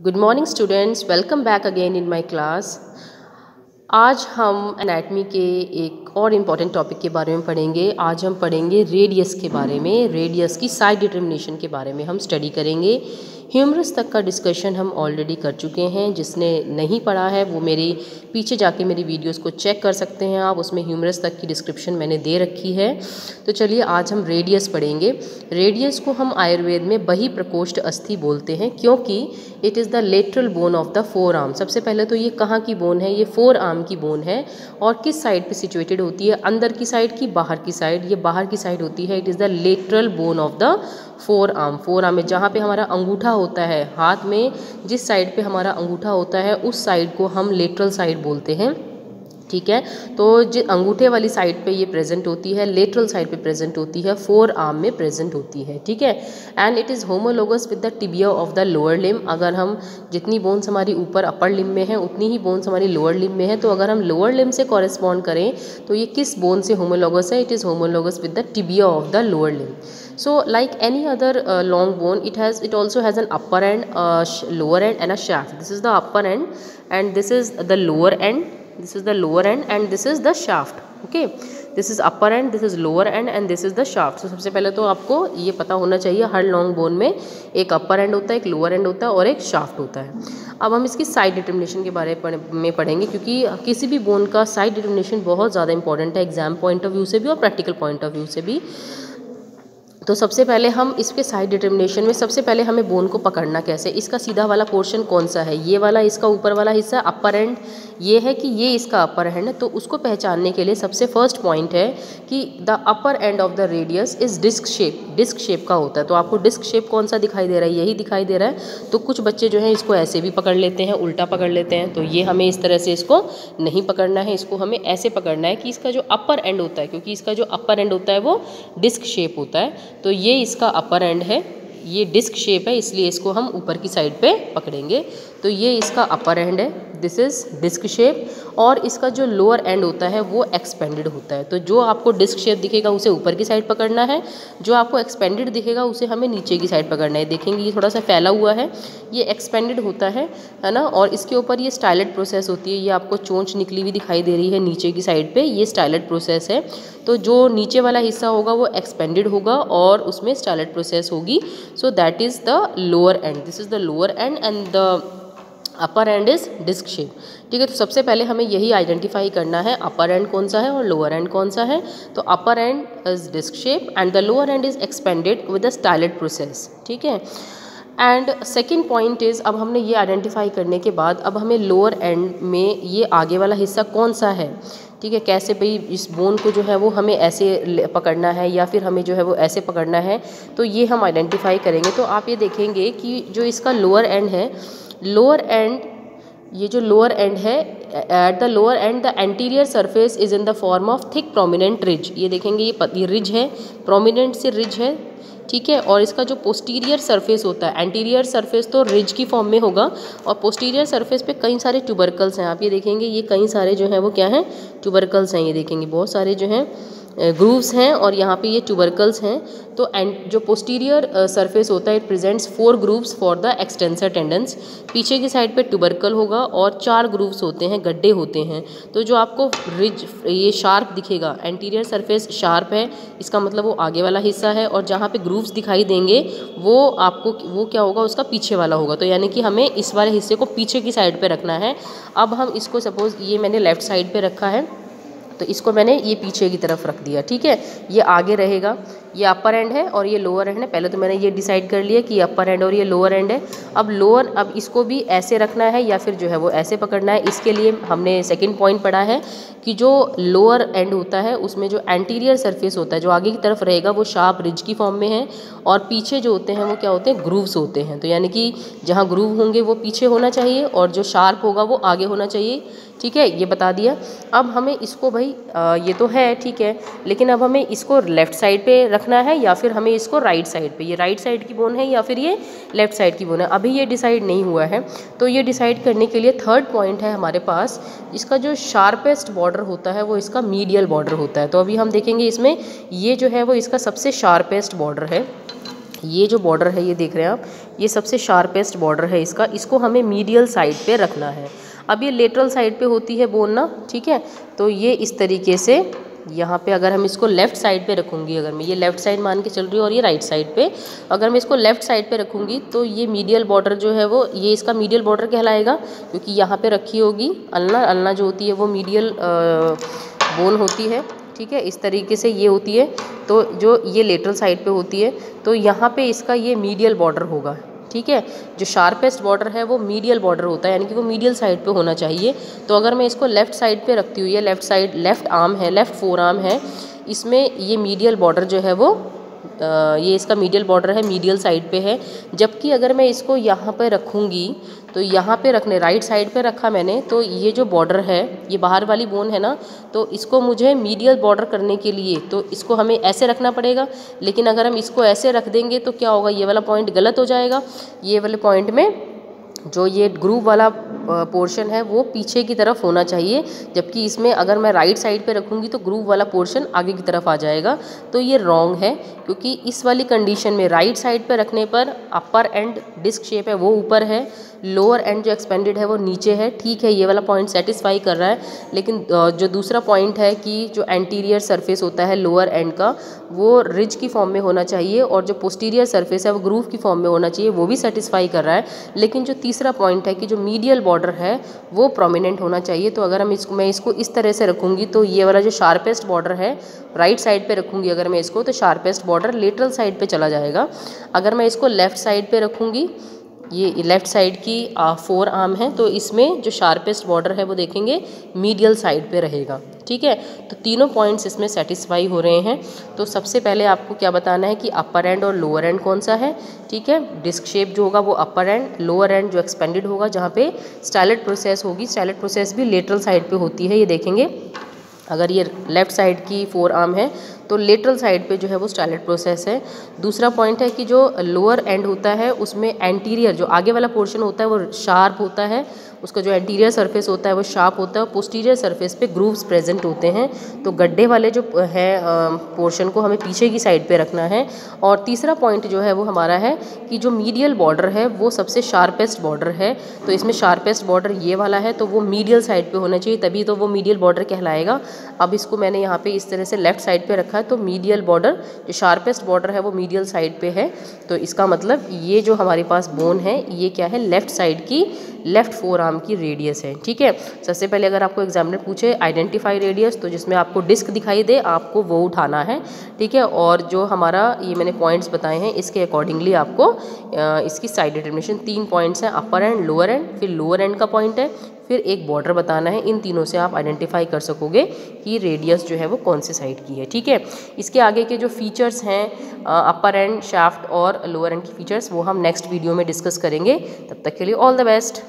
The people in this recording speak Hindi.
Good morning students, welcome back again in my class. आज हम एनाटमी के एक और इम्पॉर्टेंट टॉपिक के बारे में पढ़ेंगे। आज हम पढ़ेंगे रेडियस के बारे में, रेडियस की साइड डिटर्मिनेशन के बारे में हम स्टडी करेंगे। ह्यूमरस तक का डिस्कशन हम ऑलरेडी कर चुके हैं। जिसने नहीं पढ़ा है वो मेरी पीछे जाके मेरी वीडियोस को चेक कर सकते हैं आप, उसमें ह्यूमरस तक की डिस्क्रिप्शन मैंने दे रखी है। तो चलिए आज हम रेडियस पढ़ेंगे। रेडियस को हम आयुर्वेद में बहिप्रकोष्ठ अस्थि बोलते हैं, क्योंकि it is the lateral bone of the four arm. सबसे पहले तो ये कहाँ की बोन है? ये फोर आर्म की बोन है। और किस साइड पे सिचुएटेड होती है? अंदर की साइड की बाहर की साइड? ये बाहर की साइड होती है। It is the lateral bone of the four arm. Four arm में जहाँ पे हमारा अंगूठा होता है, हाथ में जिस साइड पे हमारा अंगूठा होता है उस साइड को हम लेटरल साइड बोलते हैं। ठीक है, तो जो अंगूठे वाली साइड पे ये प्रेजेंट होती है, लेटरल साइड पे प्रेजेंट होती है, फोर आर्म में प्रेजेंट होती है। ठीक है, and it is homologous with the tibia of the lower limb. अगर हम जितनी बोन्स हमारी ऊपर अपर लिम में है उतनी ही बोन्स हमारी लोअर लिम में है। तो अगर हम लोअर लिम से कॉरेस्पॉन्ड करें तो ये किस बोन से होमोलोगस है? It is homologous with the tibia of the lower limb. So like any other long bone, it also has an upper end, lower end and a shaft. This is the upper end and this is the lower end. This is the lower end and this is the shaft. Okay, this is upper end, this is lower end and this is the shaft. So सबसे पहले तो आपको ये पता होना चाहिए हर लॉन्ग बोन में एक अपर एंड होता है, एक लोअर एंड होता है और एक शाफ्ट होता है। अब हम इसकी साइड डिटर्मिनेशन के बारे में पढ़ेंगे, क्योंकि किसी भी बोन का साइड डिटर्मिनेशन बहुत ज़्यादा इंपॉर्टेंट है एग्जाम पॉइंट ऑफ व्यू से भी और प्रैक्टिकल पॉइंट ऑफ व्यू से भी। तो सबसे पहले हम इसके साइड डिटर्मिनेशन में सबसे पहले हमें बोन को पकड़ना कैसे, इसका सीधा वाला पोर्शन कौन सा है? ये वाला, इसका ऊपर वाला हिस्सा अपर एंड ये है कि ये इसका अपर एंड है। तो उसको पहचानने के लिए सबसे फर्स्ट पॉइंट है कि the upper end of the radius is disc shape, disc shape का होता है। तो आपको डिस्क शेप कौन सा दिखाई दे रहा है? यही दिखाई दे रहा है। तो कुछ बच्चे जो हैं इसको ऐसे भी पकड़ लेते हैं, उल्टा पकड़ लेते हैं। तो ये हमें इस तरह से इसको नहीं पकड़ना है, इसको हमें ऐसे पकड़ना है कि इसका जो अपर एंड होता है, क्योंकि इसका जो अपर एंड होता है वो डिस्क शेप होता है। तो ये इसका अपर एंड है, ये डिस्क शेप है, इसलिए इसको हम ऊपर की साइड पे पकड़ेंगे। तो ये इसका अपर एंड है, दिस इज़ डिस्क शेप। और इसका जो लोअर एंड होता है वो एक्सपेंडेड होता है। तो जो आपको डिस्क शेप दिखेगा उसे ऊपर की साइड पकड़ना है, जो आपको एक्सपेंडेड दिखेगा उसे हमें नीचे की साइड पकड़ना है। देखेंगे ये थोड़ा सा फैला हुआ है, ये एक्सपेंडेड होता है ना। और इसके ऊपर ये स्टाइलेट प्रोसेस होती है। ये आपको चोंच निकली हुई दिखाई दे रही है नीचे की साइड पे, ये स्टाइलेट प्रोसेस है। तो जो नीचे वाला हिस्सा होगा वो एक्सपेंडेड होगा और उसमें स्टाइलेट प्रोसेस होगी। So that is the lower end, this is the lower end and the upper end is disc shape. ठीक है, तो सबसे पहले हमें यही आइडेंटिफाई करना है अपर एंड कौन सा है और लोअर एंड कौन सा है। तो upper end is disc shape and the lower end is expanded with the styloid process. ठीक है, एंड सेकेंड पॉइंट इज़, अब हमने ये आइडेंटिफाई करने के बाद अब हमें लोअर एंड में ये आगे वाला हिस्सा कौन सा है। ठीक है, कैसे भाई इस बोन को जो है वो हमें ऐसे पकड़ना है या फिर हमें जो है वो ऐसे पकड़ना है, तो ये हम आइडेंटिफाई करेंगे। तो आप ये देखेंगे कि जो इसका लोअर एंड है, लोअर एंड, ये जो लोअर एंड है, at the lower and the anterior surface is in the form of thick prominent ridge. ये देखेंगे ये रिज है, प्रोमिनेंट से रिज है। ठीक है, और इसका जो पोस्टीरियर सरफेस होता है, एंटीरियर सरफेस तो रिज की फॉर्म में होगा और पोस्टीरियर सरफेस पे कई सारे ट्यूबरकल्स हैं। आप ये देखेंगे ये कई सारे जो हैं वो क्या हैं? ट्यूबरकल्स हैं। ये देखेंगे बहुत सारे जो हैं ग्रूव्स हैं और यहाँ पे ये ट्यूबरकल्स हैं। तो जो पोस्टीरियर सरफेस होता है, it presents 4 grooves for the extensor tendons. पीछे की साइड पे ट्यूबरकल होगा और 4 ग्रूव्स होते हैं, गड्ढे होते हैं। तो जो आपको रिज ये शार्प दिखेगा, एंटीरियर सरफेस शार्प है, इसका मतलब वो आगे वाला हिस्सा है। और जहाँ पे ग्रूव्स दिखाई देंगे वो आपको वो क्या होगा? उसका पीछे वाला होगा। तो यानी कि हमें इस वाले हिस्से को पीछे की साइड पे रखना है। अब हम इसको सपोज ये मैंने लेफ़्ट साइड पे रखा है, तो इसको मैंने ये पीछे की तरफ रख दिया। ठीक है, ये आगे रहेगा, ये अपर एंड है और ये लोअर एंड है। पहले तो मैंने ये डिसाइड कर लिया कि ये अपर एंड और ये लोअर एंड है। अब इसको भी ऐसे रखना है या फिर जो है वो ऐसे पकड़ना है। इसके लिए हमने सेकंड पॉइंट पढ़ा है कि जो लोअर एंड होता है उसमें जो एंटीरियर सरफेस होता है, जो आगे की तरफ रहेगा, वो शार्प रिज की फॉर्म में है और पीछे जो होते हैं वो क्या होते हैं? ग्रूव्स होते हैं। तो यानी कि जहाँ ग्रूव होंगे वो पीछे होना चाहिए और जो शार्प होगा वो आगे होना चाहिए। ठीक है, ये बता दिया। अब हमें इसको भाई ये तो है ठीक है, लेकिन अब हमें इसको लेफ़्ट साइड पे रखना है या फिर हमें इसको राइट साइड पे, ये राइट साइड की बोन है या फिर ये लेफ़्ट साइड की बोन है, अभी ये डिसाइड नहीं हुआ है। तो ये डिसाइड करने के लिए थर्ड पॉइंट है हमारे पास, इसका जो शार्पेस्ट बॉर्डर होता है वो इसका मीडियल बॉर्डर होता है। तो अभी हम देखेंगे इसमें ये जो है वो इसका सबसे शार्पेस्ट बॉर्डर है। ये जो बॉर्डर है ये देख रहे हैं आप, ये सबसे शार्पेस्ट बॉर्डर है इसका, इसको हमें मीडियल साइड पे रखना है। अब ये लेटरल साइड पे होती है बोन ना, ठीक है। तो ये इस तरीके से यहाँ पे अगर हम इसको लेफ़्ट साइड पे रखूँगी, अगर मैं ये लेफ़्ट साइड मान के चल रही हूँ और ये राइट साइड पे, अगर मैं इसको लेफ़्ट साइड पे रखूँगी तो ये मीडियल बॉर्डर जो है वो, ये इसका मीडियल बॉर्डर कहलाएगा, क्योंकि यहाँ पे रखी होगी अल्ना। अल्ना जो होती है वो मीडियल बोन होती है, ठीक है। इस तरीके से ये होती है, तो जो ये लेटरल साइड पे होती है, तो यहाँ पे इसका ये मीडियल बॉर्डर होगा, ठीक है। जो शार्पेस्ट बॉर्डर है वो मीडियल बॉर्डर होता है, यानी कि वो मीडियल साइड पे होना चाहिए। तो अगर मैं इसको लेफ़्ट साइड पे रखती हूँ, ये लेफ़्ट साइड, लेफ़्ट आर्म है, लेफ़्ट फोर आर्म है, इसमें ये मीडियल बॉर्डर जो है वो ये इसका मीडियल बॉर्डर है, मीडियल साइड पे है। जबकि अगर मैं इसको यहाँ पे रखूँगी, तो यहाँ पे रखने, राइट साइड पे रखा मैंने, तो ये जो बॉर्डर है, ये बाहर वाली बोन है ना, तो इसको मुझे मीडियल बॉर्डर करने के लिए तो इसको हमें ऐसे रखना पड़ेगा। लेकिन अगर हम इसको ऐसे रख देंगे तो क्या होगा, ये वाला पॉइंट गलत हो जाएगा। ये वाले पॉइंट में जो ये ग्रूव वाला पोर्शन है वो पीछे की तरफ होना चाहिए, जबकि इसमें अगर मैं राइट साइड पे रखूँगी तो ग्रूव वाला पोर्शन आगे की तरफ आ जाएगा। तो ये रॉन्ग है, क्योंकि इस वाली कंडीशन में राइट साइड पे रखने पर अपर एंड डिस्क शेप है वो ऊपर है, लोअर एंड जो एक्सपेंडेड है वो नीचे है, ठीक है। ये वाला पॉइंट सेटिस्फाई कर रहा है। लेकिन जो दूसरा पॉइंट है कि जो एंटीरियर सरफेस होता है लोअर एंड का, वो रिज की फॉर्म में होना चाहिए, और जो पोस्टीरियर सरफेस है वो ग्रूव की फॉर्म में होना चाहिए, वो भी सेटिस्फाई कर रहा है। लेकिन जो तीसरा पॉइंट है कि जो मीडियल बॉर्डर है वो प्रोमिनेंट होना चाहिए। तो अगर हम इसको, मैं इसको इस तरह से रखूँगी, तो ये वाला जो शार्पेस्ट बॉर्डर है राइट साइड पे रखूँगी अगर मैं इसको, तो शार्पेस्ट बॉर्डर लेटरल साइड पे चला जाएगा। अगर मैं इसको लेफ़्ट साइड पे रखूँगी, ये लेफ़्ट साइड की फोर आर्म है, तो इसमें जो शार्पेस्ट बॉर्डर है वो देखेंगे मीडियल साइड पे रहेगा, ठीक है। तो तीनों पॉइंट्स इसमें सेटिस्फाई हो रहे हैं। तो सबसे पहले आपको क्या बताना है कि अपर एंड और लोअर एंड कौन सा है, ठीक है। डिस्क शेप जो होगा वो अपर एंड, लोअर एंड जो एक्सपेंडेड होगा, जहाँ पे स्टाइलेट प्रोसेस होगी, स्टाइलेट प्रोसेस भी लेटरल साइड पे होती है, ये देखेंगे। अगर ये लेफ़्ट साइड की फोर आर्म है तो लेटरल साइड पे जो है वो स्टाइलेट प्रोसेस है। दूसरा पॉइंट है कि जो लोअर एंड होता है उसमें एंटीरियर जो आगे वाला पोर्शन होता है वो शार्प होता है, उसका जो एंटीरियर सरफेस होता है वो शार्प होता है, और पोस्टीरियर सरफेस पे ग्रूव्स प्रेजेंट होते हैं। तो गड्ढे वाले जो है पोर्शन को हमें पीछे की साइड पे रखना है। और तीसरा पॉइंट जो है वो हमारा है कि जो मीडियल बॉर्डर है वो सबसे शार्पेस्ट बॉर्डर है, तो इसमें शार्पेस्ट बॉर्डर ये वाला है, तो वो मीडियल साइड पे होना चाहिए, तभी तो वो मीडियल बॉर्डर कहलाएगा। अब इसको मैंने यहाँ पे इस तरह से लेफ़्ट साइड पे रखा है, तो मीडियल बॉर्डर जो शार्पेस्ट बॉर्डर है वो मीडियल साइड पे है। तो इसका मतलब ये जो हमारे पास बोन है ये क्या है, लेफ़्ट साइड की लेफ़्ट फोर आर्म की रेडियस है, ठीक है। सबसे पहले अगर आपको एग्जामिनर पूछे आइडेंटिफाई रेडियस, तो जिसमें आपको डिस्क दिखाई दे आपको वो उठाना है, ठीक है। और जो हमारा ये मैंने पॉइंट्स बताए हैं इसके अकॉर्डिंगली आपको इसकी साइड डिटर्मिनेशन 3 पॉइंट्स हैं, अपर एंड, लोअर एंड, फिर लोअर एंड का पॉइंट है, फिर एक बॉर्डर बताना है। इन तीनों से आप आइडेंटिफाई कर सकोगे कि रेडियस जो है वो कौन से साइड की है, ठीक है। इसके आगे के जो फीचर्स हैं अपर एंड, शाफ्ट और लोअर एंड की फीचर्स, वो हम नेक्स्ट वीडियो में डिस्कस करेंगे। तब तक के लिए ऑल द बेस्ट।